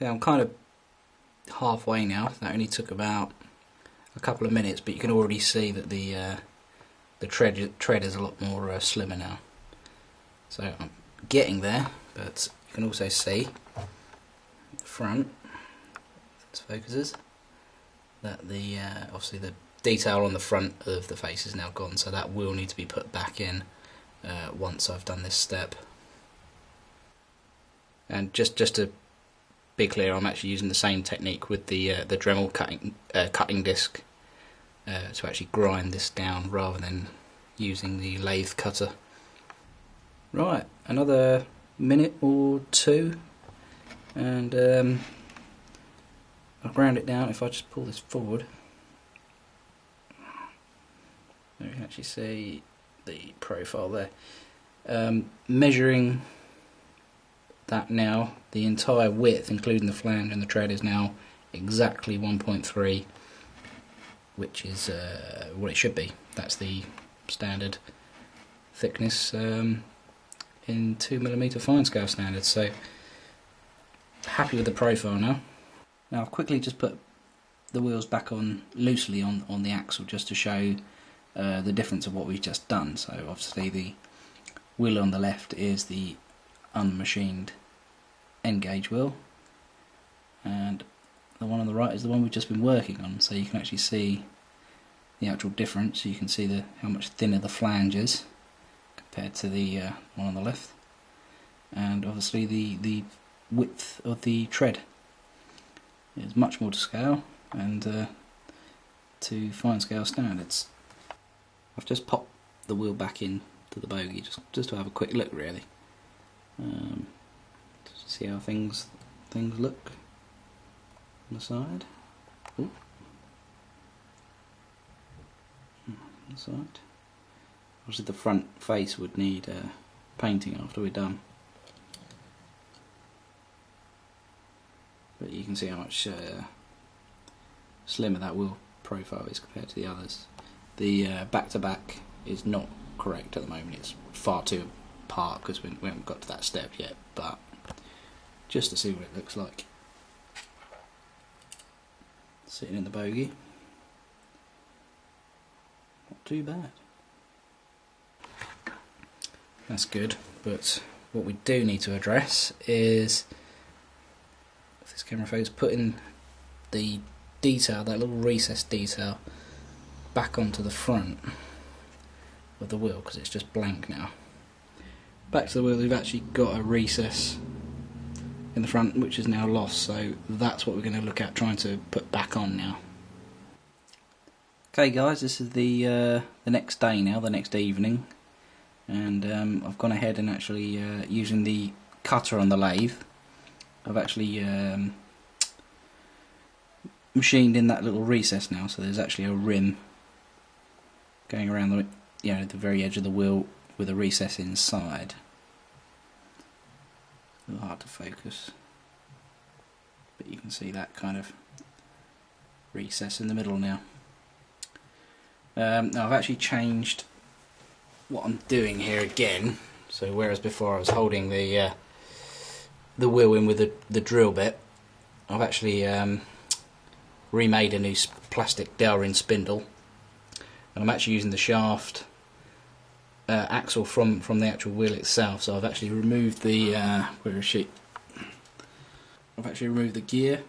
Yeah, I'm kind of halfway now. That only took about a couple of minutes, but you can already see that the tread is a lot more slimmer now. So I'm getting there, but you can also see the front, if this focuses, that the obviously the detail on the front of the face is now gone, so that will need to be put back in once I've done this step. And just to be clear, I'm actually using the same technique with the Dremel cutting disc to actually grind this down rather than using the lathe cutter. Right, another minute or two, and I'll ground it down. If I just pull this forward, you can actually see the profile there. Measuring that now, the entire width, including the flange and the tread, is now exactly 1.3, which is what it should be. That's the standard thickness in 2mm Finescale standards. So happy with the profile now. Now I've quickly just put the wheels back on loosely on the axle just to show the difference of what we've just done. So obviously the wheel on the left is the unmachined end gauge wheel, and the one on the right is the one we've just been working on. So you can actually see the actual difference. You can see how much thinner the flange is compared to the one on the left, and obviously the width of the tread is much more to scale and to Finescale standards. I've just popped the wheel back in to the bogie just to have a quick look, really. Just to see how things look on the side. Ooh. On the side. Obviously the front face would need painting after we're done. But you can see how much slimmer that wheel profile is compared to the others. The back-to-back is not correct at the moment. It's far too apart because we haven't got to that step yet, but just to see what it looks like sitting in the bogie, not too bad. That's good, but what we do need to address is, if this camera focus, putting the detail, that little recessed detail, back onto the front of the wheel, because it's just blank now. Back to the wheel, we've actually got a recess in the front which is now lost, so that's what we're going to look at trying to put back on now. Okay guys, this is the next day now, the next evening, and I've gone ahead and actually using the cutter on the lathe, I've actually machined in that little recess now, so there's actually a rim going around the very edge of the wheel with a recess inside. A little hard to focus, but you can see that kind of recess in the middle now. Now I've actually changed what I'm doing here again. So whereas before I was holding the wheel in with the drill bit, I've actually remade a new plastic Delrin spindle, and I'm actually using the shaft axle from the actual wheel itself. So I've actually removed the where is she? I've actually removed the gear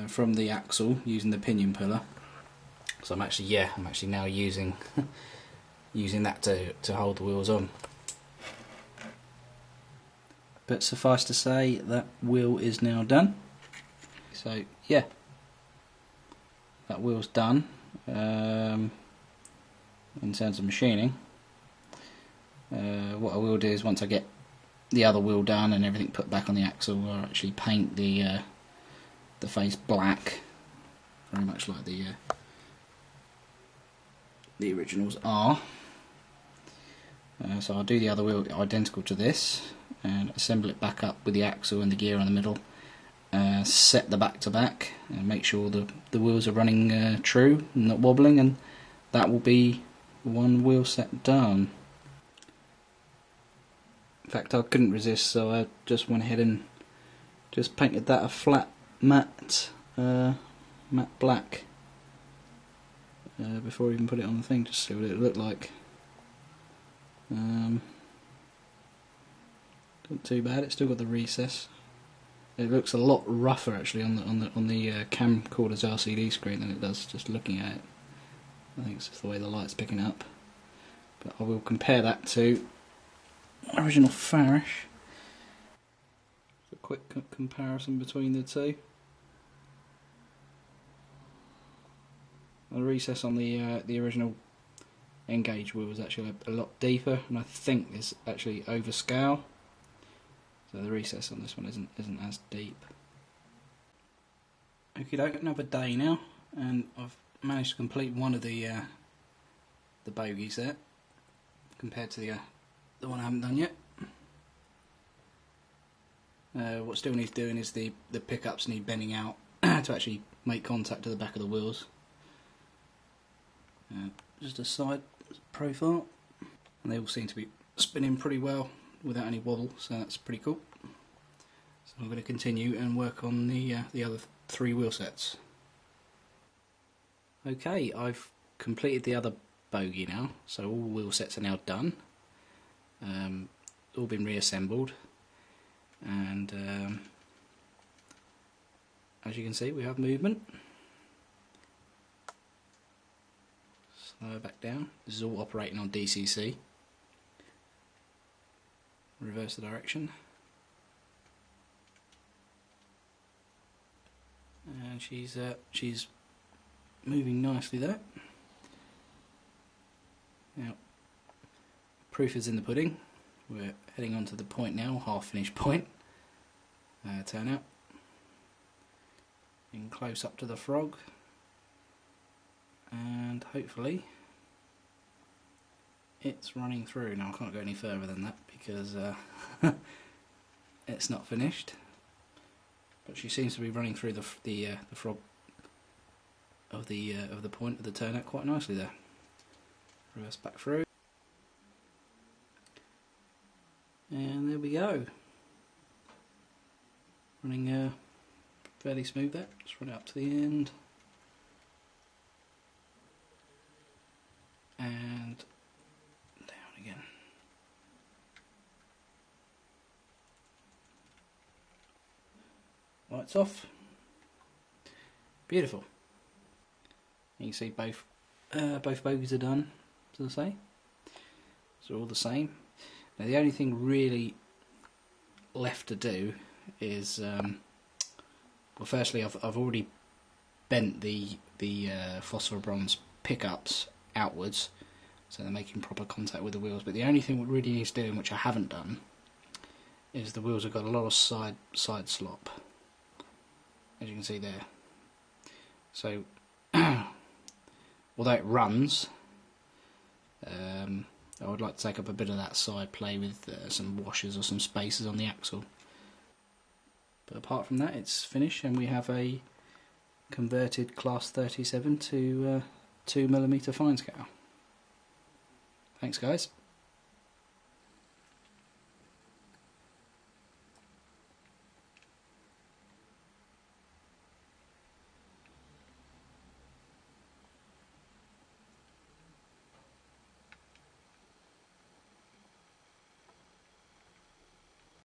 from the axle using the pinion puller. So I'm actually now using that to hold the wheels on. But suffice to say, that wheel is now done. So yeah, that wheel's done. In terms of machining, what I will do is once I get the other wheel done and everything put back on the axle, I'll actually paint the face black, very much like the originals are. So I'll do the other wheel identical to this and assemble it back up with the axle and the gear in the middle, set the back-to-back and make sure the wheels are running true and not wobbling, and that will be one wheel set done. In fact, I couldn't resist, so I just went ahead and Just painted that a flat matte black before I even put it on the thing, just to see what it looked like. Not too bad. It's still got the recess. It looks a lot rougher actually on the camcorder's LCD screen than it does just looking at it. I think it's just the way the light's picking it up. But I will compare that to original Farish. A quick comparison between the two. The recess on the original Engage wheel was actually a lot deeper, and I think it's actually overscale. So the recess on this one isn't as deep. Okay, another day now, and I've managed to complete one of the bogies there, compared to the one I haven't done yet. What still needs doing is the pickups need bending out to actually make contact to the back of the wheels. Just a side profile, and they all seem to be spinning pretty well without any wobble, so that's pretty cool. So I'm going to continue and work on the other 3 wheel sets. Okay, I've completed the other bogie now, so all wheel sets are now done. All been reassembled, and as you can see, we have movement. Slow back down. This is all operating on DCC. Reverse the direction, and she's moving nicely there. Now, proof is in the pudding. We're heading on to the point now, half finished point. Turn out, in close up to the frog, and hopefully it's running through. Now I can't go any further than that because it's not finished, but she seems to be running through the frog of the point of the turnout quite nicely there. Reverse back through, and there we go. Running fairly smooth there. Just run it up to the end, and down again. Lights off. Beautiful. You can see both bogies are done, as I say. So all the same. Now the only thing really left to do is, well, firstly I've already bent the phosphor bronze pickups outwards, so they're making proper contact with the wheels. But the only thing what really needs doing, which I haven't done, is the wheels have got a lot of side slop, as you can see there. So although it runs, I would like to take up a bit of that side play with some washers or some spacers on the axle. But apart from that, it's finished, and we have a converted Class 37 to 2mm fine scale. Thanks guys.